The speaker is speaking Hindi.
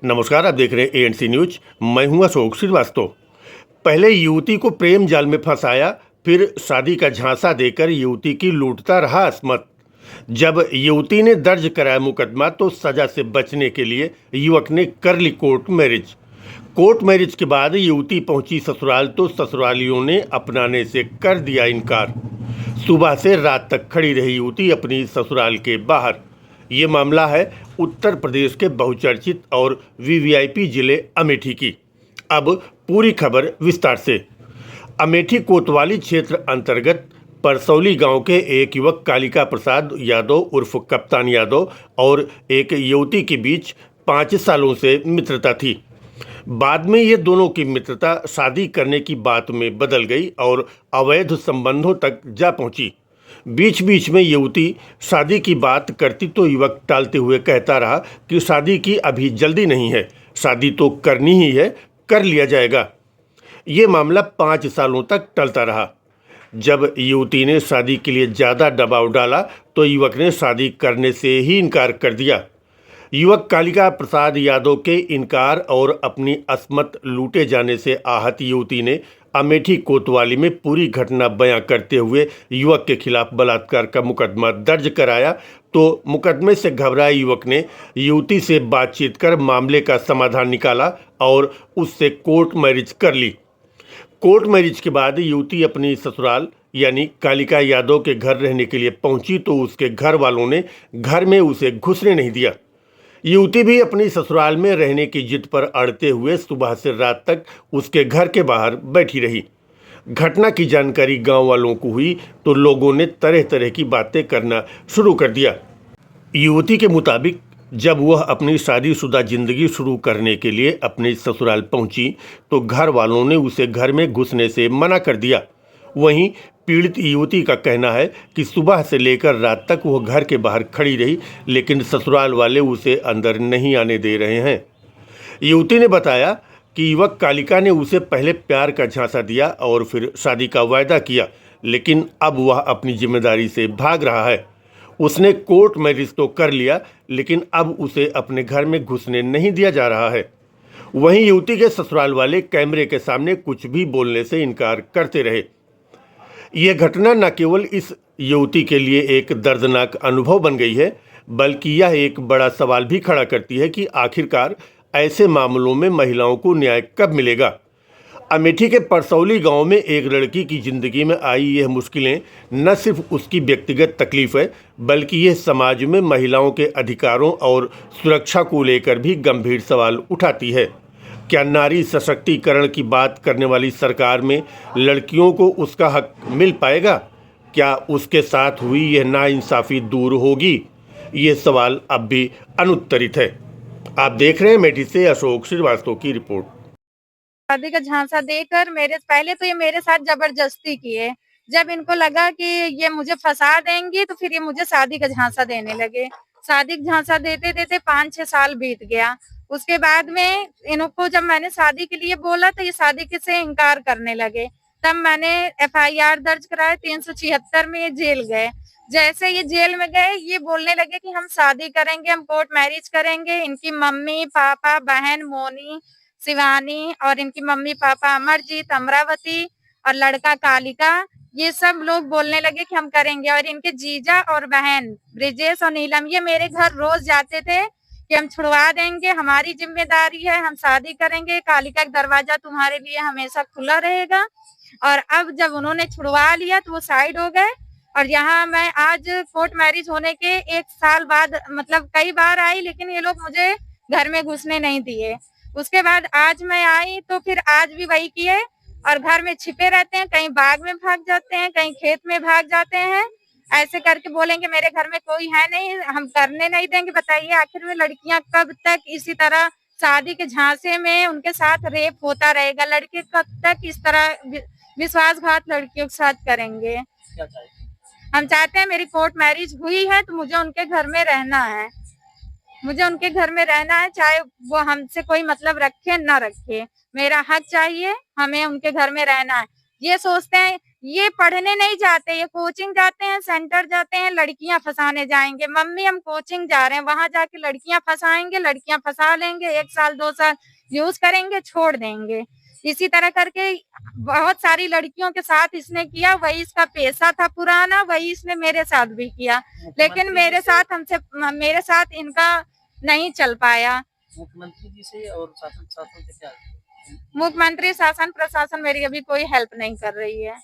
नमस्कार, आप देख रहे हैं एएनसी न्यूज। मैं हूं अशोक श्रीवास्तव। पहले युवती को प्रेम जाल में फंसाया, फिर शादी का झांसा देकर युवती की लूटता रहा अस्मत। जब युवती ने दर्ज कराया मुकदमा तो सजा से बचने के लिए युवक ने कर ली कोर्ट मैरिज। कोर्ट मैरिज के बाद युवती पहुंची ससुराल तो ससुरालियों ने अपनाने से कर दिया इनकार। सुबह से रात तक खड़ी रही युवती अपनी ससुराल के बाहर। ये मामला है उत्तर प्रदेश के बहुचर्चित और वीवीआईपी जिले अमेठी की। अब पूरी खबर विस्तार से। अमेठी कोतवाली क्षेत्र अंतर्गत परसौली गांव के एक युवक कालिका प्रसाद यादव उर्फ कप्तान यादव और एक युवती के बीच 5 सालों से मित्रता थी। बाद में ये दोनों की मित्रता शादी करने की बात में बदल गई और अवैध संबंधों तक जा पहुंची। बीच बीच में युवती शादी की बात करती तो युवक टालते हुए कहता रहा कि शादी की अभी जल्दी नहीं है, शादी तो करनी ही है, कर लिया जाएगा। ये मामला 5 सालों तक टलता रहा। जब युवती ने शादी के लिए ज़्यादा दबाव डाला तो युवक ने शादी करने से ही इनकार कर दिया। युवक कालिका प्रसाद यादव के इनकार और अपनी अस्मत लूटे जाने से आहत युवती ने अमेठी कोतवाली में पूरी घटना बयां करते हुए युवक के खिलाफ बलात्कार का मुकदमा दर्ज कराया। तो मुकदमे से घबराए युवक ने युवती से बातचीत कर मामले का समाधान निकाला और उससे कोर्ट मैरिज कर ली। कोर्ट मैरिज के बाद युवती अपनी ससुराल यानी कालिका यादव के घर रहने के लिए पहुंची तो उसके घर वालों ने घर में उसे घुसने नहीं दिया। युवती भी अपनी ससुराल में रहने की जिद पर अड़ते हुए सुबह से रात तक उसके घर के बाहर बैठी रही। घटना की जानकारी गांव वालों को हुई तो लोगों ने तरह तरह की बातें करना शुरू कर दिया। युवती के मुताबिक जब वह अपनी शादीशुदा जिंदगी शुरू करने के लिए अपने ससुराल पहुंची तो घर वालों ने उसे घर में घुसने से मना कर दिया। वहीं पीड़ित युवती का कहना है कि सुबह से लेकर रात तक वह घर के बाहर खड़ी रही, लेकिन ससुराल वाले उसे अंदर नहीं आने दे रहे हैं। युवती ने बताया कि युवक कालिका ने उसे पहले प्यार का झांसा दिया और फिर शादी का वायदा किया, लेकिन अब वह अपनी जिम्मेदारी से भाग रहा है। उसने कोर्ट मैरिज तो कर लिया, लेकिन अब उसे अपने घर में घुसने नहीं दिया जा रहा है। वहीं युवती के ससुराल वाले कैमरे के सामने कुछ भी बोलने से इनकार करते रहे। यह घटना न केवल इस युवती के लिए एक दर्दनाक अनुभव बन गई है, बल्कि यह एक बड़ा सवाल भी खड़ा करती है कि आखिरकार ऐसे मामलों में महिलाओं को न्याय कब मिलेगा। अमेठी के परसौली गांव में एक लड़की की जिंदगी में आई यह मुश्किलें न सिर्फ उसकी व्यक्तिगत तकलीफ है, बल्कि यह समाज में महिलाओं के अधिकारों और सुरक्षा को लेकर भी गंभीर सवाल उठाती है। क्या नारी सशक्तिकरण की बात करने वाली सरकार में लड़कियों को उसका हक मिल पाएगा? क्या उसके साथ हुई यह नाइंसाफ़ी दूर होगी? ये सवाल अब भी अनुत्तरित है। आप देख रहे हैं अमेठी से अशोक श्रीवास्तव की रिपोर्ट। शादी का झांसा देकर पहले तो ये मेरे साथ जबरदस्ती किए। जब इनको लगा कि ये मुझे फंसा देंगी तो फिर ये मुझे शादी का झांसा देने लगे। शादी का झांसा देते देते 5-6 साल बीत गया। उसके बाद में इनको जब मैंने शादी के लिए बोला तो ये शादी के से इनकार करने लगे। तब मैंने FIR दर्ज कराया। 376 में ये जेल गए। जैसे ये जेल में गए ये बोलने लगे कि हम शादी करेंगे, हम कोर्ट मैरिज करेंगे। इनकी मम्मी पापा बहन मोनी शिवानी और इनकी मम्मी पापा अमरजीत अमरावती और लड़का कालिका, ये सब लोग बोलने लगे कि हम करेंगे। और इनके जीजा और बहन ब्रिजेश और नीलम ये मेरे घर रोज जाते थे कि हम छुड़वा देंगे, हमारी जिम्मेदारी है, हम शादी करेंगे, कालिका का दरवाजा तुम्हारे लिए हमेशा खुला रहेगा। और अब जब उन्होंने छुड़वा लिया तो वो साइड हो गए। और यहाँ मैं आज कोर्ट मैरिज होने के 1 साल बाद मतलब कई बार आई, लेकिन ये लोग मुझे घर में घुसने नहीं दिए। उसके बाद आज मैं आई तो फिर आज भी वही किए और घर में छिपे रहते हैं, कहीं बाग में भाग जाते हैं, कहीं खेत में भाग जाते हैं। ऐसे करके बोलेंगे मेरे घर में कोई है नहीं, हम करने नहीं देंगे। बताइए आखिर में लड़कियां कब तक इसी तरह शादी के झांसे में उनके साथ रेप होता रहेगा? लड़के कब तक इस तरह विश्वासघात लड़कियों के साथ करेंगे? हम चाहते हैं मेरी कोर्ट मैरिज हुई है तो मुझे उनके घर में रहना है, मुझे उनके घर में रहना है, चाहे वो हमसे कोई मतलब रखे ना रखे, मेरा हक चाहिए, हमें उनके घर में रहना है। ये सोचते हैं ये पढ़ने नहीं जाते, ये कोचिंग जाते हैं, सेंटर जाते हैं, लड़कियां फंसाने जाएंगे। मम्मी हम कोचिंग जा रहे हैं, वहां जाके लड़कियां फंसाएंगे, लड़कियां फंसा लेंगे, 1 साल 2 साल यूज करेंगे, छोड़ देंगे। इसी तरह करके बहुत सारी लड़कियों के साथ इसने किया, वही इसका पेशा था पुराना, वही इसने मेरे साथ भी किया। लेकिन मेरे साथ इनका नहीं चल पाया। मुख्यमंत्री जी से और शासन शासन से क्या? मुख्यमंत्री शासन प्रशासन मेरी अभी कोई हेल्प नहीं कर रही है।